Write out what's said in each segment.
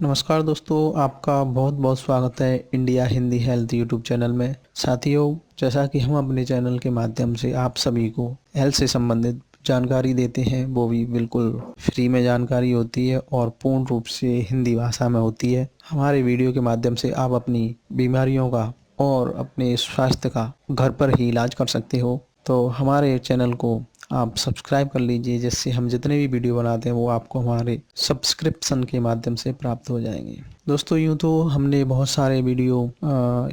नमस्कार दोस्तों, आपका बहुत बहुत स्वागत है India Hindi health YouTube channel में। साथियों, जैसा कि हम अपने चैनल के माध्यम से आप सभी को हेल्थ से संबंधित जानकारी देते हैं, वो भी बिल्कुल फ्री में जानकारी होती है और पूर्ण रूप से हिंदी भाषा में होती है। हमारे वीडियो के माध्यम से आप अपनी बीमारियों का और अपने स्वास्थ्य का घर पर ही इलाज कर सकते हो। तो हमारे चैनल को आप सब्सक्राइब कर लीजिए, जिससे हम जितने भी वीडियो बनाते हैं वो आपको हमारे सब्सक्रिप्शन के माध्यम से प्राप्त हो जाएंगे। दोस्तों, यूँ तो हमने बहुत सारे वीडियो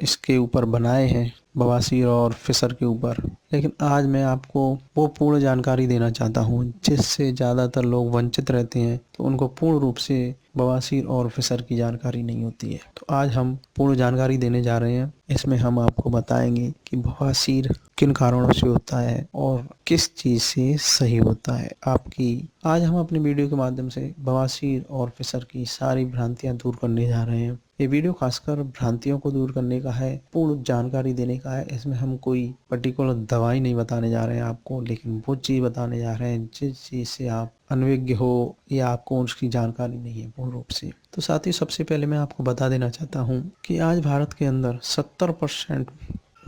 इसके ऊपर बनाए हैं, बवासीर और फिशर के ऊपर, लेकिन आज मैं आपको वो पूर्ण जानकारी देना चाहता हूँ जिससे ज़्यादातर लोग वंचित रहते हैं। तो उनको पूर्ण रूप से बवासीर और फिशर की जानकारी नहीं होती है। तो आज हम पूर्ण जानकारी देने जा रहे हैं। इसमें हम आपको बताएंगे कि बवासीर किन कारणों से होता है और किस चीज़ से सही होता है आपकी। आज हम अपने वीडियो के माध्यम से बवासीर और फिशर की सारी भ्रांतियां दूर करने जा रहे हैं। ये वीडियो खासकर भ्रांतियों को दूर करने का है, पूर्ण जानकारी देने का है। इसमें हम कोई पर्टिकुलर दवाई नहीं बताने जा रहे हैं आपको, लेकिन वो चीज़ बताने जा रहे हैं जिस चीज़ से आप अनभिज्ञ हो या आपको उसकी जानकारी नहीं है पूर्ण रूप से। तो साथ ही सबसे पहले मैं आपको बता देना चाहता हूँ कि आज भारत के अंदर 70%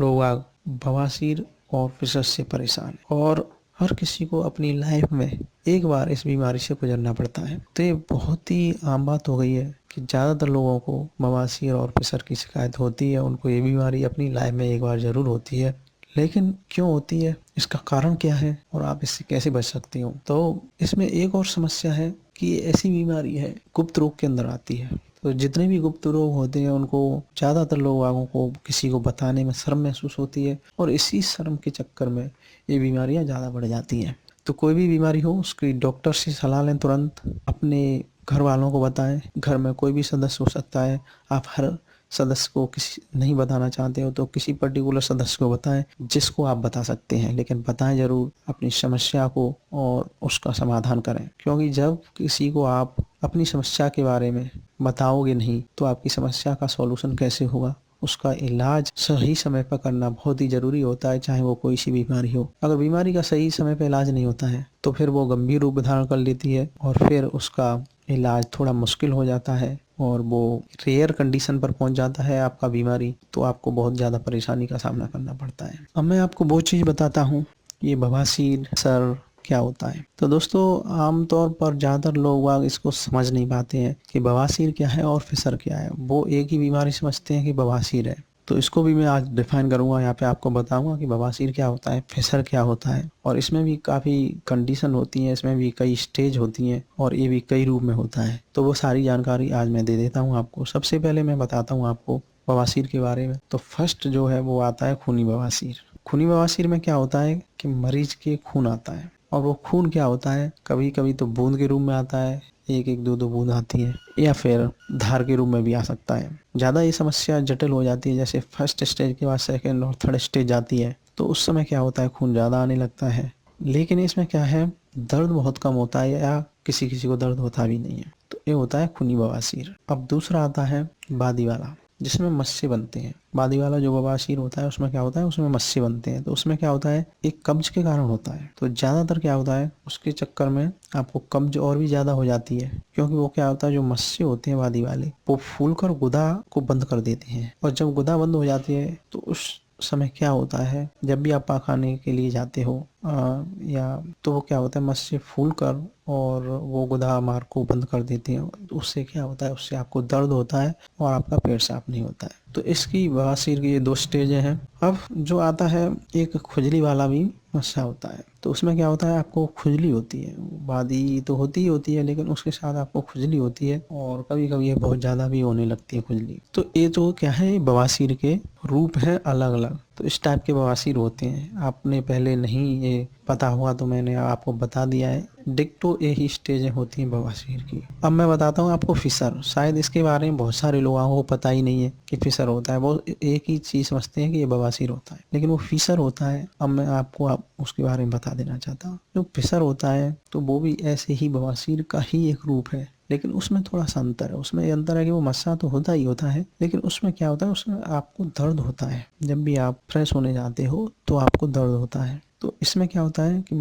लोग बवासीर और फिशर से परेशान है और हर किसी को अपनी लाइफ में एक बार इस बीमारी से गुजरना पड़ता है। तो ये बहुत ही आम बात हो गई है कि ज़्यादातर लोगों को बवासीर और फिशर की शिकायत होती है। उनको ये बीमारी अपनी लाइफ में एक बार ज़रूर होती है, लेकिन क्यों होती है, इसका कारण क्या है और आप इससे कैसे बच सकते हो। तो इसमें एक और समस्या है कि ये ऐसी बीमारी है, गुप्त रोग के अंदर आती है। तो जितने भी गुप्त रोग होते हैं उनको ज़्यादातर लोगों को किसी को बताने में शर्म महसूस होती है और इसी शर्म के चक्कर में ये बीमारियां ज़्यादा बढ़ जाती हैं। तो कोई भी बीमारी हो उसकी डॉक्टर से सलाह लें, तुरंत अपने घर वालों को बताएं। घर में कोई भी सदस्य हो सकता है, आप हर सदस्य को किसी नहीं बताना चाहते हो तो किसी पर्टिकुलर सदस्य को बताएं जिसको आप बता सकते हैं, लेकिन बताएं ज़रूर अपनी समस्या को और उसका समाधान करें। क्योंकि जब किसी को आप अपनी समस्या के बारे में बताओगे नहीं तो आपकी समस्या का सॉल्यूशन कैसे होगा। उसका इलाज सही समय पर करना बहुत ही ज़रूरी होता है, चाहे वो कोई सी बीमारी हो। अगर बीमारी का सही समय पर इलाज नहीं होता है तो फिर वो गंभीर रूप धारण कर लेती है और फिर उसका इलाज थोड़ा मुश्किल हो जाता है और वो रेयर कंडीशन पर पहुंच जाता है आपका बीमारी, तो आपको बहुत ज़्यादा परेशानी का सामना करना पड़ता है। अब मैं आपको वो चीज़ बताता हूँ, ये बवासीर सर क्या होता है। तो दोस्तों, आमतौर पर ज़्यादातर लोग इसको समझ नहीं पाते हैं कि बवासीर क्या है और फिशर क्या है। वो एक ही बीमारी समझते हैं कि बवासीर है। तो इसको भी मैं आज डिफाइन करूंगा, यहाँ पे आपको बताऊंगा कि बवासीर क्या होता है, फिशर क्या होता है, और इसमें भी काफ़ी कंडीशन होती हैं, इसमें भी कई स्टेज होती हैं और ये भी कई रूप में होता है। तो वो सारी जानकारी आज मैं दे देता हूँ आपको। सबसे पहले मैं बताता हूँ आपको बवासीर के बारे में। तो फर्स्ट जो है वो आता है खूनी बवासीर। खूनी बवासीर में क्या होता है कि मरीज के खून आता है, और वो खून क्या होता है, कभी कभी तो बूंद के रूप में आता है, एक एक दो दो बूंद आती है, या फिर धार के रूप में भी आ सकता है। ज़्यादा ये समस्या जटिल हो जाती है, जैसे फर्स्ट स्टेज के बाद सेकंड और थर्ड स्टेज आती है तो उस समय क्या होता है, खून ज़्यादा आने लगता है। लेकिन इसमें क्या है, दर्द बहुत कम होता है या किसी किसी को दर्द होता भी नहीं है। तो ये होता है खूनी बवासीर। अब दूसरा आता है बादी वाला, जिसमें मस्से बनते हैं। बादी वाला जो बवासीर होता है उसमें क्या होता है, उसमें मस्से बनते हैं। तो उसमें क्या होता है, एक कब्ज के कारण होता है। तो ज़्यादातर क्या होता है, उसके चक्कर में आपको कब्ज और भी ज़्यादा हो जाती है, क्योंकि वो क्या होता है, जो मस्से होते हैं बादी वाले, वो फूल कर गुदा को बंद कर देते हैं। और जब गुदा बंद हो जाती है तो उस समय क्या होता है, जब भी आप पाखाने के लिए जाते हो या तो वो क्या होता है, मस्से फूल कर और वो गुदा मार्ग को बंद कर देते हैं। तो उससे क्या होता है, उससे आपको दर्द होता है और आपका पेट साफ नहीं होता है। तो इसकी बवासीर की ये दो स्टेजें हैं। अब जो आता है, एक खुजली वाला भी मस्सा होता है। तो उसमें क्या होता है, आपको खुजली होती है, बादी तो होती ही होती है, लेकिन उसके साथ आपको खुजली होती है और कभी कभी ये बहुत ज़्यादा भी होने लगती है खुजली। तो ये जो क्या है, बवासीर के रूप है अलग अलग। तो इस टाइप के बवासीर होते हैं। आपने पहले नहीं ये पता हुआ तो मैंने आपको बता दिया है। डिक्टो यही स्टेजें होती हैं बवासीर की। अब मैं बताता हूँ आपको फिशर। शायद इसके बारे में बहुत सारे लोगों को पता ही नहीं है कि फिशर होता है। वो एक ही चीज़ समझते हैं कि ये बवासीर होता है, लेकिन वो फिशर होता है। अब मैं आपको उसके बारे में बता देना चाहता हूँ। जो फिशर होता है तो वो भी ऐसे ही बवासीर का ही एक रूप है, लेकिन उसमें थोड़ा सा अंतर है। उसमें ये अंतर है कि वो मस्सा तो होता ही होता है, लेकिन उसमें क्या होता है, उसमें आपको दर्द होता है। जब भी आप फ्रेश होने जाते हो तो आपको दर्द होता है। तो इसमें क्या होता है कि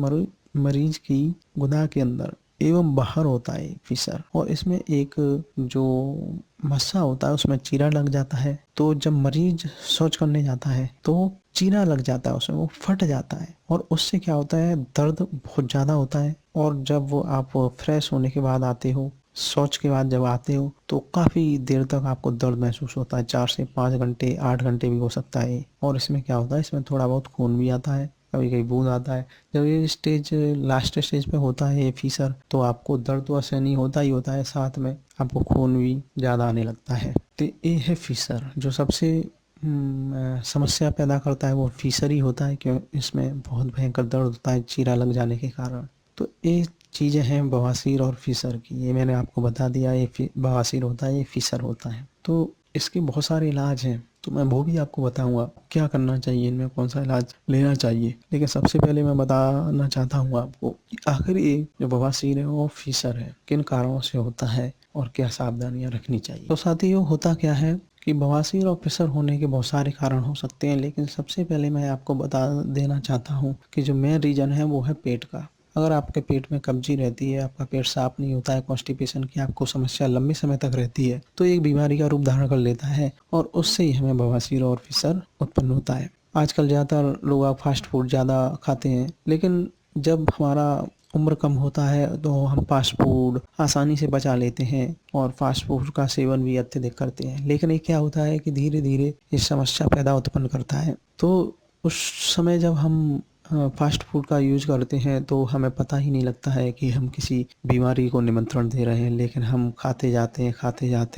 मरीज की गुदा के अंदर एवं बाहर होता है फीसर, और इसमें एक जो मस्सा होता है उसमें चीरा लग जाता है। तो जब मरीज शौच करने जाता है तो चीरा लग जाता है उसमें, वो फट जाता है, और उससे क्या होता है, दर्द बहुत ज़्यादा होता है। और जब वो आप फ्रेश होने के बाद आते हो, शौच के बाद जब आते हो, तो काफ़ी देर तक आपको दर्द महसूस होता है, 4 से 5 घंटे, 8 घंटे भी हो सकता है। और इसमें क्या होता है, इसमें थोड़ा बहुत खून भी आता है, कभी कभी बूंद आता है। जब ये स्टेज लास्ट स्टेज पे होता है ये फीसर, तो आपको दर्द तो असहनीय होता ही होता है, साथ में आपको खून भी ज़्यादा आने लगता है। तो ये है फीसर। जो सबसे समस्या पैदा करता है वो फीसर ही होता है, क्यों इसमें बहुत भयंकर दर्द होता है चीरा लग जाने के कारण। तो ये चीज़ें हैं बवासीर और फीसर की, ये मैंने आपको बता दिया। ये बवासीर होता है, ये फीसर होता है। तो इसके बहुत सारे इलाज हैं, तो मैं वो भी आपको बताऊंगा क्या करना चाहिए, इनमें कौन सा इलाज लेना चाहिए। लेकिन सबसे पहले मैं बताना चाहता हूँ आपको कि आखिर ये जो बवासीर है वो फीसर है किन कारणों से होता है और क्या सावधानियां रखनी चाहिए। तो साथियों, होता क्या है कि बवासीर और प्रेशर होने के बहुत सारे कारण हो सकते हैं, लेकिन सबसे पहले मैं आपको बता देना चाहता हूँ कि जो मेन रीज़न है वो है पेट का। अगर आपके पेट में कब्जी रहती है, आपका पेट साफ नहीं होता है, कॉन्स्टिपेशन की आपको समस्या लंबे समय तक रहती है, तो एक बीमारी का रूप धारण कर लेता है, और उससे ही हमें बवासीर और फिसर उत्पन्न होता है। आजकल ज़्यादातर लोग आप फास्ट फूड ज़्यादा खाते हैं, लेकिन जब हमारा उम्र कम होता है तो हम फास्ट फूड आसानी से बचा लेते हैं और फास्ट फूड का सेवन भी अत्यधिक करते हैं। लेकिन ये क्या होता है कि धीरे धीरे ये समस्या पैदा उत्पन्न करता है। तो उस समय जब हम फास्ट फूड का यूज करते हैं तो हमें पता ही नहीं लगता है कि हम किसी बीमारी को निमंत्रण दे रहे हैं, लेकिन हम खाते जाते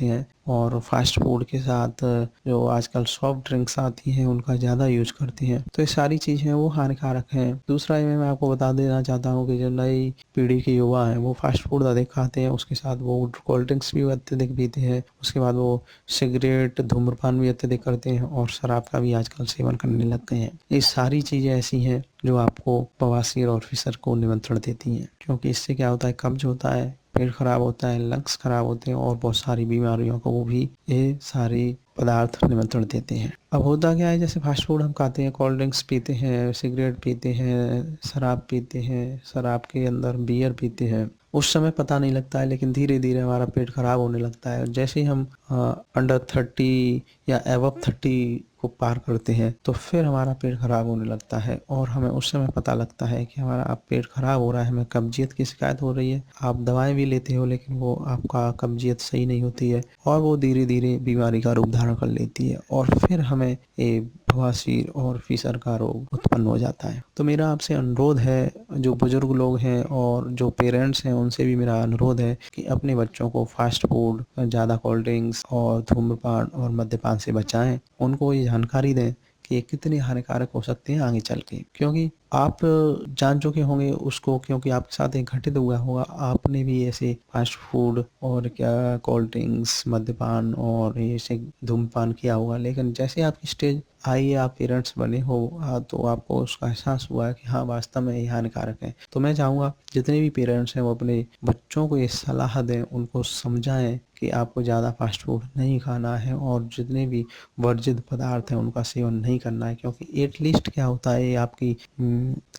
हैं और फास्ट फूड के साथ जो आजकल सॉफ्ट ड्रिंक्स आती हैं उनका ज़्यादा यूज करते हैं। तो ये सारी चीज़ें वो हानिकारक हैं। दूसरा ये मैं आपको बता देना चाहता हूँ कि जो नई पीढ़ी के युवा हैं वो फास्ट फूड अधिक खाते हैं, उसके साथ वो कोल्ड ड्रिंक्स भी अत्यधिक पीते हैं, उसके बाद वो सिगरेट धूम्रपान भी अत्यधिक करते हैं और शराब का भी आजकल सेवन करने लग गए हैं। ये सारी चीज़ें ऐसी हैं जो आपको बवासीर और फिसर को निमंत्रण देती हैं, क्योंकि इससे क्या होता है, कब्ज होता है, पेट खराब होता है, लंग्स खराब होते हैं और बहुत सारी बीमारियों को वो भी ये सारे पदार्थ निमंत्रण देते हैं। अब होता क्या है, जैसे फास्ट फूड हम खाते हैं, कोल्ड ड्रिंक्स पीते हैं, सिगरेट पीते हैं, शराब पीते हैं, शराब के अंदर बियर पीते हैं, उस समय पता नहीं लगता है, लेकिन धीरे धीरे हमारा पेट खराब होने लगता है। जैसे ही हम अंडर 30 या एबव 30 को पार करते हैं तो फिर हमारा पेट खराब होने लगता है, और हमें उस समय पता लगता है कि हमारा अब पेट खराब हो रहा है, हमें कब्जियत की शिकायत हो रही है। आप दवाएं भी लेते हो लेकिन वो आपका कब्जियत सही नहीं होती है, और वो धीरे धीरे बीमारी का रूप धारण कर लेती है, और फिर हमें ये बवासीर और फिसर का रोग उत्पन्न हो जाता है। तो मेरा आपसे अनुरोध है, जो बुजुर्ग लोग हैं और जो पेरेंट्स हैं उनसे भी मेरा अनुरोध है कि अपने बच्चों को फास्ट फूड, ज़्यादा कोल्ड ड्रिंक्स और धूम्रपान और मद्यपान से बचाएं। उनको ये जानकारी दें कि ये कितने हानिकारक हो सकते हैं आगे चल के, क्योंकि आप जान चुके होंगे उसको, क्योंकि आपके साथ एक घटित हुआ होगा, आपने भी ऐसे फास्ट फूड और क्या कोल्ड ड्रिंक्स, मद्यपान और ऐसे धूम्रपान किया होगा। लेकिन जैसे आपकी स्टेज आई, आप पेरेंट्स बने हो, तो आपको उसका एहसास हुआ कि हाँ वास्तव में ये हानिकारक है। तो मैं चाहूँगा जितने भी पेरेंट्स हैं वो अपने बच्चों को ये सलाह दें, उनको समझाएं कि आपको ज़्यादा फास्ट फूड नहीं खाना है और जितने भी वर्जित पदार्थ हैं उनका सेवन नहीं करना है, क्योंकि एटलीस्ट क्या होता है, ये आपकी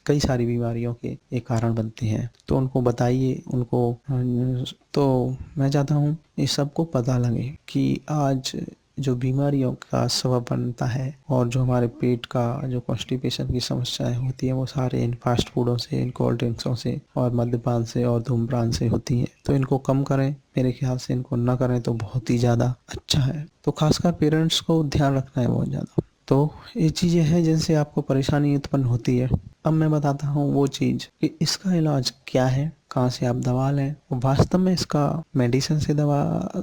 कई सारी बीमारियों के एक कारण बनते हैं। तो उनको बताइए, उनको तो मैं चाहता हूँ ये सबको पता लगे कि आज जो बीमारियों का सबब बनता है और जो हमारे पेट का जो कॉन्स्टिपेशन की समस्याएं होती हैं वो सारे इन फास्ट फूडों से, इन कोल्ड ड्रिंक्सों से और मद्यपान से और धूम्रपान से होती हैं। तो इनको कम करें, मेरे ख्याल से इनको ना करें तो बहुत ही ज़्यादा अच्छा है। तो खासकर पेरेंट्स को ध्यान रखना है बहुत ज़्यादा। तो ये चीज़ें हैं जिनसे आपको परेशानी उत्पन्न होती है। अब मैं बताता हूँ वो चीज़ कि इसका इलाज क्या है, कहाँ से आप दवा लें, वास्तव में इसका मेडिसिन से दवा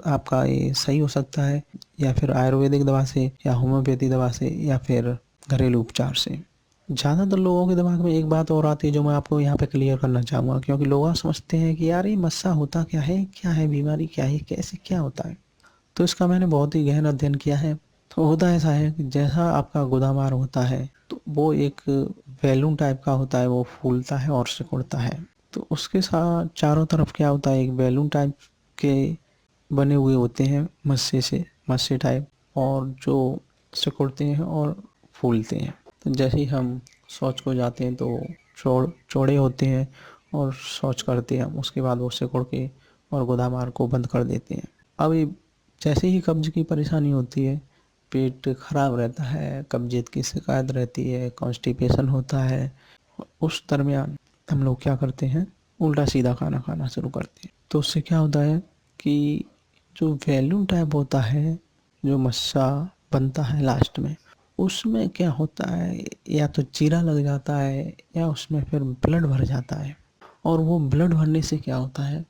आपका ये सही हो सकता है, या फिर आयुर्वेदिक दवा से, या होम्योपैथी दवा से, या फिर घरेलू उपचार से। ज़्यादातर लोगों के दिमाग में एक बात और आती है जो मैं आपको यहाँ पे क्लियर करना चाहूँगा, क्योंकि लोग समझते हैं कि यार ये मस्सा होता क्या है, बीमारी क्या है, कैसे क्या होता है। तो इसका मैंने बहुत ही गहन अध्ययन किया है। तो होता ऐसा है कि जैसा आपका गुदामार होता है तो वो एक बैलून टाइप का होता है, वो फूलता है और सिकुड़ता है। तो उसके साथ चारों तरफ क्या होता है, एक बैलून टाइप के बने हुए होते हैं मस्से टाइप, और जो सिकुड़ते हैं और फूलते हैं। तो जैसे ही हम शौच को जाते हैं तो चौड़े होते हैं और शौच करते हैं हम, उसके बाद वो सिकुड़ के और गुदामार को बंद कर देते हैं। अब ये जैसे ही कब्ज की परेशानी होती है, पेट खराब रहता है, कब्जियत की शिकायत रहती है, कॉन्स्टिपेशन होता है, उस दरमियान हम लोग क्या करते हैं, उल्टा सीधा खाना खाना शुरू करते हैं। तो उससे क्या होता है कि जो वैल्यूम टाइप होता है, जो मस्सा बनता है लास्ट में, उसमें क्या होता है, या तो चीरा लग जाता है या उसमें फिर ब्लड भर जाता है। और वो ब्लड भरने से क्या होता है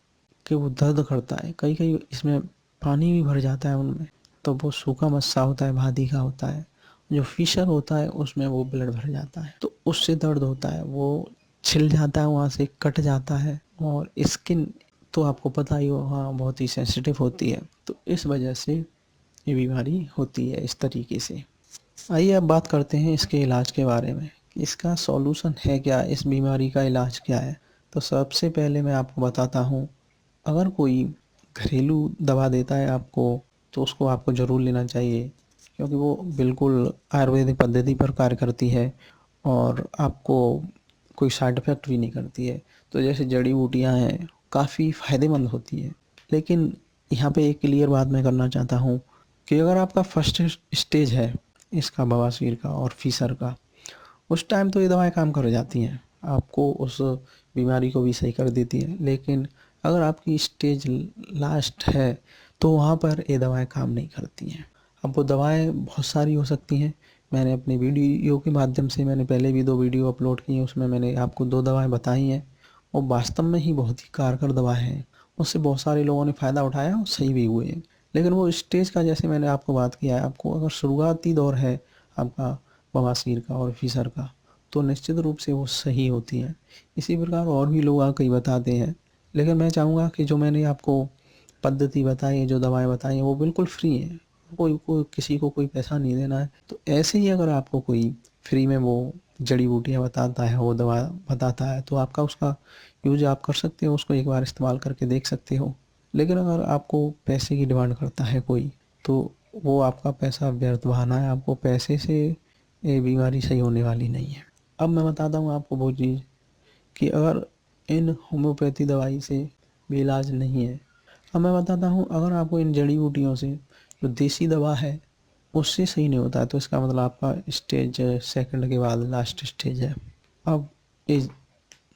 कि वो दर्द करता है, कई कई इसमें पानी भी भर जाता है उनमें, तो वो सूखा मस्सा होता है, भादी का होता है। जो फिशर होता है उसमें वो ब्लड भर जाता है, तो उससे दर्द होता है, वो छिल जाता है, वहाँ से कट जाता है। और स्किन तो आपको पता ही हो, हाँ, बहुत ही सेंसिटिव होती है, तो इस वजह से ये बीमारी होती है इस तरीके से। आइए अब बात करते हैं इसके इलाज के बारे में, कि इसका सॉल्यूशन है क्या, इस बीमारी का इलाज क्या है। तो सबसे पहले मैं आपको बताता हूँ, अगर कोई घरेलू दवा देता है आपको, तो उसको आपको ज़रूर लेना चाहिए, क्योंकि वो बिल्कुल आयुर्वेदिक पद्धति पर कार्य करती है और आपको कोई साइड इफ़ेक्ट भी नहीं करती है। तो जैसे जड़ी बूटियाँ हैं, काफ़ी फ़ायदेमंद होती है। लेकिन यहाँ पे एक क्लियर बात मैं करना चाहता हूँ कि अगर आपका फर्स्ट स्टेज है इसका, बवासीर का और फीसर का, उस टाइम तो ये दवाएं काम कर जाती हैं, आपको उस बीमारी को भी सही कर देती है। लेकिन अगर आपकी स्टेज लास्ट है, तो वहाँ पर ये दवाएं काम नहीं करती हैं। अब वो दवाएं बहुत सारी हो सकती हैं। मैंने अपने वीडियो के माध्यम से, मैंने पहले भी 2 वीडियो अपलोड की हैं, उसमें मैंने आपको 2 दवाएं बताई हैं, और वास्तव में ही बहुत ही कारगर दवाएं हैं। उससे बहुत सारे लोगों ने फ़ायदा उठाया और सही भी हुए हैं। लेकिन वो स्टेज का, जैसे मैंने आपको बात किया है, आपको अगर शुरुआती दौर है आपका बवासीर का और फीसर का, तो निश्चित रूप से वो सही होती हैं। इसी प्रकार और भी लोग कई बताते हैं, लेकिन मैं चाहूँगा कि जो मैंने आपको पद्धति बताई है, जो दवाएं बताई हैं, वो बिल्कुल फ्री हैं। कोई किसी को कोई पैसा नहीं देना है। तो ऐसे ही अगर आपको कोई फ्री में वो जड़ी बूटियाँ बताता है, वो दवा बताता है, तो आपका उसका यूज आप कर सकते हो, उसको एक बार इस्तेमाल करके देख सकते हो। लेकिन अगर आपको पैसे की डिमांड करता है कोई, तो वो आपका पैसा व्यर्थ बहाना है, आपको पैसे से ये बीमारी सही होने वाली नहीं है। अब मैं बताता हूँ आपको वो चीज़, कि अगर इन होम्योपैथी दवाई से भी इलाज नहीं है, अब मैं बताता हूँ, अगर आपको इन जड़ी बूटियों से, जो देसी दवा है, उससे सही नहीं होता है, तो इसका मतलब आपका स्टेज सेकंड के बाद लास्ट स्टेज है। अब इस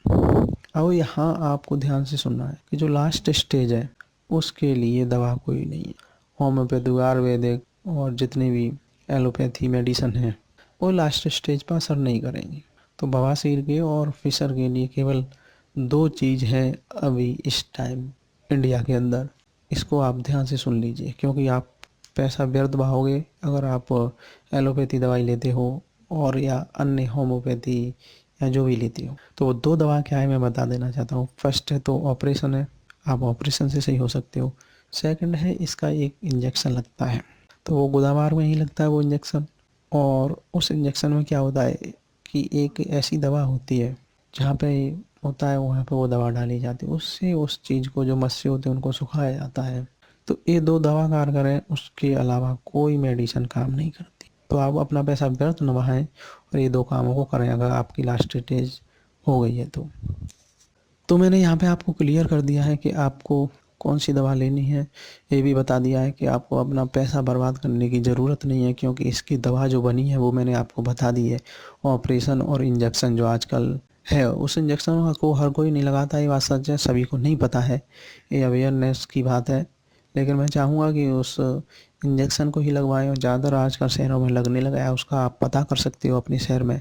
अब यहाँ आपको ध्यान से सुनना है कि जो लास्ट स्टेज है, उसके लिए दवा कोई नहीं है। होम्योपैथी, आयुर्वेदिक और जितने भी एलोपैथी मेडिसन हैं, वो लास्ट स्टेज पर असर नहीं करेंगी। तो बवासीर के और फिशर के लिए केवल 2 चीज़ हैं अभी इस टाइम इंडिया के अंदर। इसको आप ध्यान से सुन लीजिए, क्योंकि आप पैसा व्यर्थ बहाओगे अगर आप एलोपैथी दवाई लेते हो, और या अन्य होम्योपैथी या जो भी लेते हो। तो वो 2 दवा क्या है मैं बता देना चाहता हूँ। फर्स्ट है तो ऑपरेशन है, आप ऑपरेशन से सही हो सकते हो। सेकंड है, इसका एक इंजेक्शन लगता है, तो वो गुदामार में ही लगता है वो इंजेक्शन। और उस इंजेक्शन में क्या होता है कि एक ऐसी दवा होती है, जहाँ पे होता है वहाँ पे वो दवा डाली जाती है, उससे उस चीज़ को, जो मस्से होते हैं उनको सुखाया जाता है। तो ये 2 दवा कारगर हैं, उसके अलावा कोई मेडिसिन काम नहीं करती। तो आप अपना पैसा व्यर्थ न बहाएं और ये 2 कामों को करें, अगर आपकी लास्ट स्टेज हो गई है तो मैंने यहाँ पे आपको क्लियर कर दिया है कि आपको कौन सी दवा लेनी है। ये भी बता दिया है कि आपको अपना पैसा बर्बाद करने की ज़रूरत नहीं है, क्योंकि इसकी दवा जो बनी है वो मैंने आपको बता दी है। ऑपरेशन और इंजेक्शन जो आजकल है, उस इंजेक्शन को हर कोई नहीं लगाता, ये बात सच है, सभी को नहीं पता है, ये अवेयरनेस की बात है। लेकिन मैं चाहूँगा कि उस इंजेक्शन को ही लगवाएं, और ज़्यादातर आजकल शहरों में लगने लगा है, उसका आप पता कर सकते हो अपने शहर में।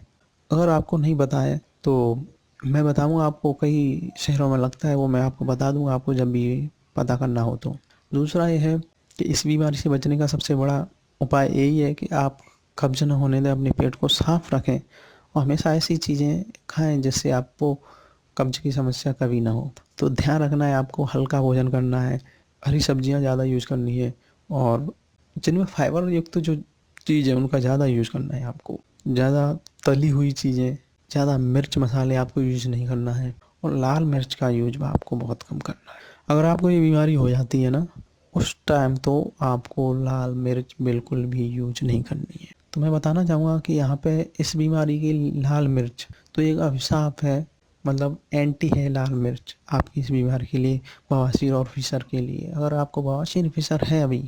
अगर आपको नहीं पता है तो मैं बताऊँगा आपको, कई शहरों में लगता है, वो मैं आपको बता दूँगा आपको जब भी पता करना हो तो। दूसरा ये है कि इस बीमारी से बचने का सबसे बड़ा उपाय यही है कि आप कब्ज़ न होने दें, अपने पेट को साफ़ रखें और हमेशा ऐसी चीज़ें खाएँ जिससे आपको कब्ज़ की समस्या कभी ना हो। तो ध्यान रखना है, आपको हल्का भोजन करना है, हरी सब्जियाँ ज़्यादा यूज़ करनी है, और जिनमें फाइबर युक्त जो चीज़ है उनका ज़्यादा यूज़ करना है आपको। ज़्यादा तली हुई चीज़ें, ज़्यादा मिर्च मसाले आपको यूज़ नहीं करना है, और लाल मिर्च का यूज आपको बहुत कम करना है। अगर आपको ये बीमारी हो जाती है ना, उस टाइम तो आपको लाल मिर्च बिल्कुल भी यूज नहीं करनी है। तो मैं बताना चाहूँगा कि यहाँ पे इस बीमारी की लाल मिर्च तो एक अभिशाप है, मतलब एंटी है लाल मिर्च आपकी इस बीमारी के लिए, बवासीर और फिशर के लिए। अगर आपको बवासीर फिशर है अभी,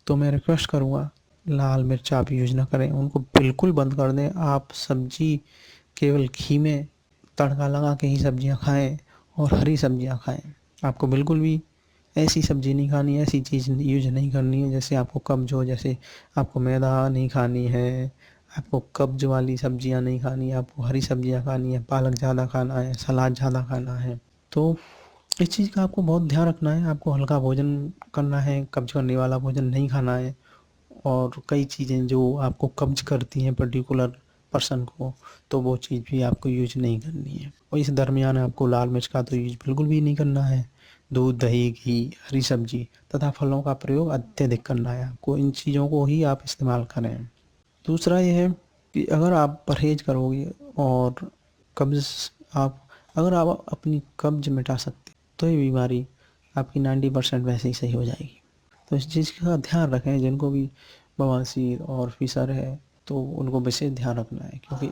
तो मैं रिक्वेस्ट करूँगा लाल मिर्च आप यूज़ ना करें, उनको बिल्कुल बंद कर दें। आप सब्जी केवल घी में तड़का लगा के ही सब्जियां खाएं और हरी सब्जियां खाएं। आपको बिल्कुल भी ऐसी सब्जी नहीं खानी है, ऐसी चीज़ यूज नहीं करनी है जैसे आपको कब्ज हो। जैसे आपको मैदा नहीं खानी है, आपको कब्ज वाली सब्जियां नहीं खानी है, आपको हरी सब्जियां खानी है, पालक ज़्यादा खाना है, सलाद ज़्यादा खाना है। तो इस चीज़ का आपको बहुत ध्यान रखना है। आपको हल्का भोजन करना है, कब्ज करने वाला भोजन नहीं खाना है। और कई चीज़ें जो आपको कब्ज करती हैं पर्टिकुलर पर्सन को, तो वो चीज़ भी आपको यूज नहीं करनी है। और इस दरमियान आपको लाल मिर्च का तो यूज बिल्कुल भी नहीं करना है। दूध, दही, घी, हरी सब्जी तथा फलों का प्रयोग अत्यधिक करना है आपको। इन चीज़ों को ही आप इस्तेमाल करें। दूसरा ये है कि अगर आप परहेज करोगे और कब्ज़ आप अगर आप अपनी कब्ज़ मिटा सकते, तो ये बीमारी आपकी 90% वैसे ही सही हो जाएगी। तो इस चीज़ का ध्यान रखें। जिनको भी बवासीर और फिशर है, तो उनको विशेष ध्यान रखना है। क्योंकि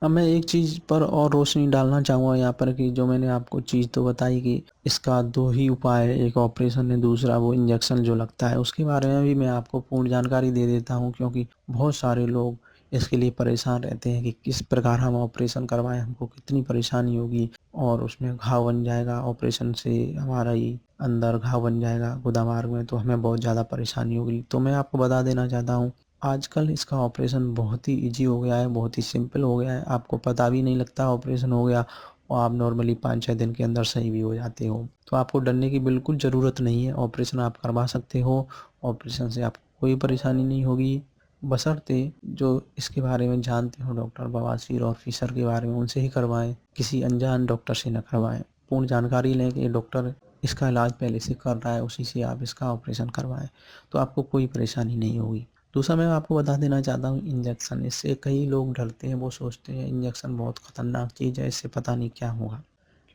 अब मैं एक चीज़ पर और रोशनी डालना चाहूँगा यहाँ पर कि जो मैंने आपको चीज़ तो बताई कि इसका 2 ही उपाय है, एक ऑपरेशन है, दूसरा वो इंजेक्शन जो लगता है। उसके बारे में भी मैं आपको पूर्ण जानकारी दे देता हूँ, क्योंकि बहुत सारे लोग इसके लिए परेशान रहते हैं कि किस प्रकार हम ऑपरेशन करवाएं, हमको कितनी परेशानी होगी और उसमें घाव बन जाएगा, ऑपरेशन से हमारा ही अंदर घाव बन जाएगा गुदा मार्ग में, तो हमें बहुत ज़्यादा परेशानी होगी। तो मैं आपको बता देना चाहता हूँ, आजकल इसका ऑपरेशन बहुत ही ईजी हो गया है, बहुत ही सिंपल हो गया है। आपको पता भी नहीं लगता ऑपरेशन हो गया और आप नॉर्मली 5-6 दिन के अंदर सही भी हो जाते हो। तो आपको डरने की बिल्कुल ज़रूरत नहीं है। ऑपरेशन आप करवा सकते हो, ऑपरेशन से आपको कोई परेशानी नहीं होगी, बशर्ते जो इसके बारे में जानते हो डॉक्टर बवासीर और फिशर के बारे में, उनसे ही करवाएं, किसी अनजान डॉक्टर से न करवाएं। पूर्ण जानकारी लें कि डॉक्टर इसका इलाज पहले से कर रहा है, उसी से आप इसका ऑपरेशन करवाएं, तो आपको कोई परेशानी नहीं होगी। दूसरा मैं आपको बता देना चाहता हूँ इंजेक्शन। इससे कई लोग डरते हैं, वो सोचते हैं इंजेक्शन बहुत ख़तरनाक चीज़ है, इससे पता नहीं क्या होगा।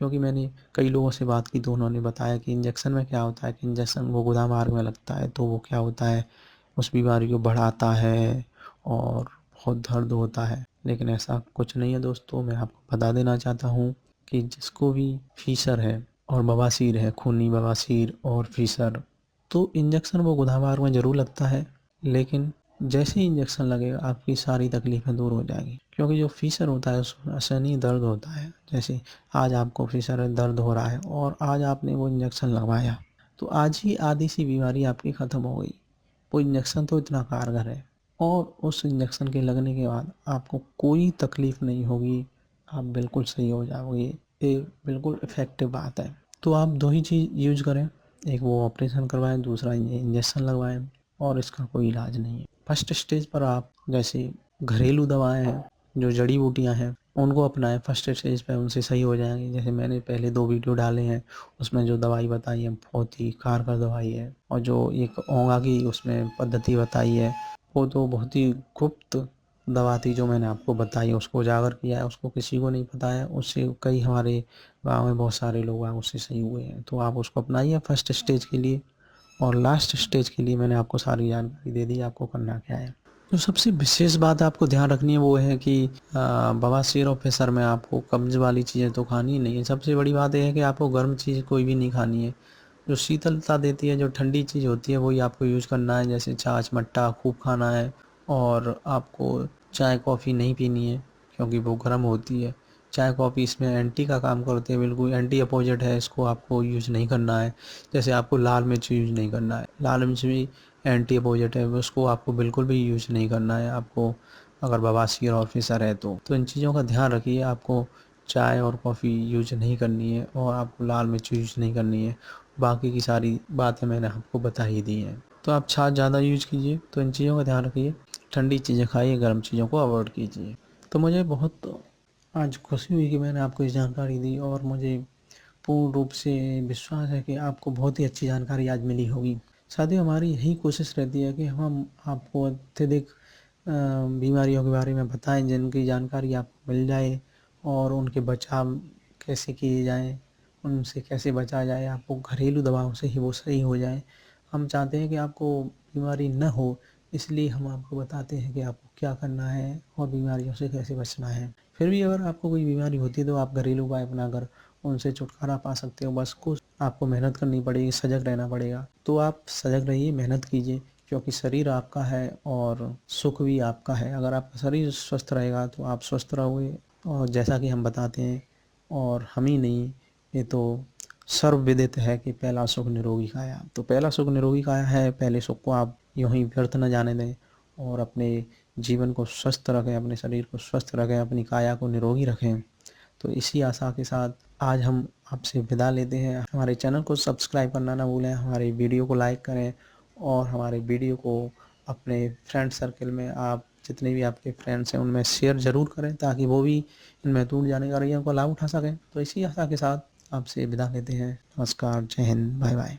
क्योंकि मैंने कई लोगों से बात की तो उन्होंने बताया कि इंजेक्शन में क्या होता है कि इंजेक्शन वो गुदा मार्ग में लगता है, तो वो क्या होता है, उस बीमारी को बढ़ाता है और बहुत दर्द होता है। लेकिन ऐसा कुछ नहीं है दोस्तों। मैं आपको बता देना चाहता हूँ कि जिसको भी फीसर है और बवासीर है, खूनी बवासीर और फीसर, तो इंजेक्शन वो गुदा मार्ग में ज़रूर लगता है, लेकिन जैसे ही इंजेक्शन लगेगा आपकी सारी तकलीफ़ें दूर हो जाएंगी। क्योंकि जो फीसर होता है उसमें असहनीय दर्द होता है। जैसे आज आपको फीसर है, दर्द हो रहा है और आज आपने वो इंजेक्शन लगवाया, तो आज ही आधी सी बीमारी आपकी ख़त्म हो गई। वो इंजेक्शन तो इतना कारगर है और उस इंजेक्शन के लगने के बाद आपको कोई तकलीफ़ नहीं होगी, आप बिल्कुल सही हो जाओगे। ये बिल्कुल इफ़ेक्टिव बात है। तो आप 2 ही चीज़ यूज़ करें, एक वो ऑपरेशन करवाएं, दूसरा ये इंजेक्शन लगवाएं, और इसका कोई इलाज नहीं है। फर्स्ट स्टेज पर आप जैसे घरेलू दवाएं हैं, जो जड़ी बूटियां हैं, उनको अपनाएं। फर्स्ट स्टेज पे उनसे सही हो जाएंगे। जैसे मैंने पहले 2 वीडियो डाले हैं, उसमें जो दवाई बताई है बहुत ही कारगर दवाई है, और जो एक ओंगा की उसमें पद्धति बताई है, वो तो बहुत ही गुप्त दवा थी जो मैंने आपको बताई, उसको उजागर किया है, उसको किसी को नहीं पता है। उससे कई हमारे गाँव में बहुत सारे लोग उससे सही हुए हैं। तो आप उसको अपनाइए फर्स्ट स्टेज के लिए। और लास्ट स्टेज के लिए मैंने आपको सारी जानकारी दे दी, आपको करना क्या है। जो सबसे विशेष बात आपको ध्यान रखनी है वो है कि बवासीर और प्रेशर में आपको कब्ज वाली चीज़ें तो खानी ही नहीं है। सबसे बड़ी बात यह है कि आपको गर्म चीज़ कोई भी नहीं खानी है। जो शीतलता देती है, जो ठंडी चीज़ होती है, वही आपको यूज़ करना है। जैसे छाछ मट्ठा खूब खाना है, और आपको चाय कॉफ़ी नहीं पीनी है क्योंकि वो गर्म होती है। चाय कॉफ़ी इसमें एंटी का काम करते हैं, बिल्कुल एंटी अपोजिट है, इसको आपको यूज़ नहीं करना है। जैसे आपको लाल मिर्च यूज़ नहीं करना है, लाल मिर्च भी एंटी अपोजिट है, उसको आपको बिल्कुल भी यूज़ नहीं करना है। आपको अगर बवासीर और फिशर है तो इन चीज़ों का ध्यान रखिए। आपको चाय और कॉफ़ी यूज़ नहीं करनी है और आपको लाल मिर्च यूज़ नहीं करनी है। बाकी की सारी बातें मैंने आपको बता ही दी हैं। तो आप छाछ ज़्यादा यूज़ कीजिए, तो इन चीज़ों का ध्यान रखिए। ठंडी चीज़ें खाइए, गर्म चीज़ों को अवॉइड कीजिए। तो मुझे बहुत आज खुशी हुई कि मैंने आपको इस जानकारी दी, और मुझे पूर्ण रूप से विश्वास है कि आपको बहुत ही अच्छी जानकारी आज मिली होगी। साथियों, हमारी यही कोशिश रहती है कि हम आपको अत्यधिक बीमारियों के बारे में बताएं, जिनकी जानकारी आपको मिल जाए और उनके बचाव कैसे किए जाएं, उनसे कैसे बचा जाए। आपको घरेलू दवाओं से ही वो सही हो जाए। हम चाहते हैं कि आपको बीमारी न हो, इसलिए हम आपको बताते हैं कि आपको क्या करना है और बीमारियों से कैसे बचना है। फिर भी अगर आपको कोई बीमारी होती है तो आप घरेलू उपाय अपनाकर उनसे छुटकारा पा सकते हो। बस कुछ आपको मेहनत करनी पड़ेगी, सजग रहना पड़ेगा। तो आप सजग रहिए, मेहनत कीजिए, क्योंकि शरीर आपका है और सुख भी आपका है। अगर आपका शरीर स्वस्थ रहेगा तो आप स्वस्थ रहोगे। और जैसा कि हम बताते हैं, और हम ही नहीं, ये तो सर्वविदित है कि पहला सुख निरोगी काया। तो पहला सुख निरोगी काया है। पहले सुख को आप यूं ही व्यर्थ न जाने दें और अपने जीवन को स्वस्थ रखें, अपने शरीर को स्वस्थ रखें, अपनी काया को निरोगी रखें। तो इसी आशा के साथ आज हम आपसे विदा लेते हैं। हमारे चैनल को सब्सक्राइब करना ना भूलें, हमारे वीडियो को लाइक करें और हमारे वीडियो को अपने फ्रेंड सर्कल में, आप जितने भी आपके फ्रेंड्स हैं उनमें शेयर ज़रूर करें, ताकि वो भी इन महत्वपूर्ण जानकारियों का लाभ उठा सकें। तो इसी आशा के साथ आपसे विदा लेते हैं। नमस्कार, जय हिंद, बाय बाय।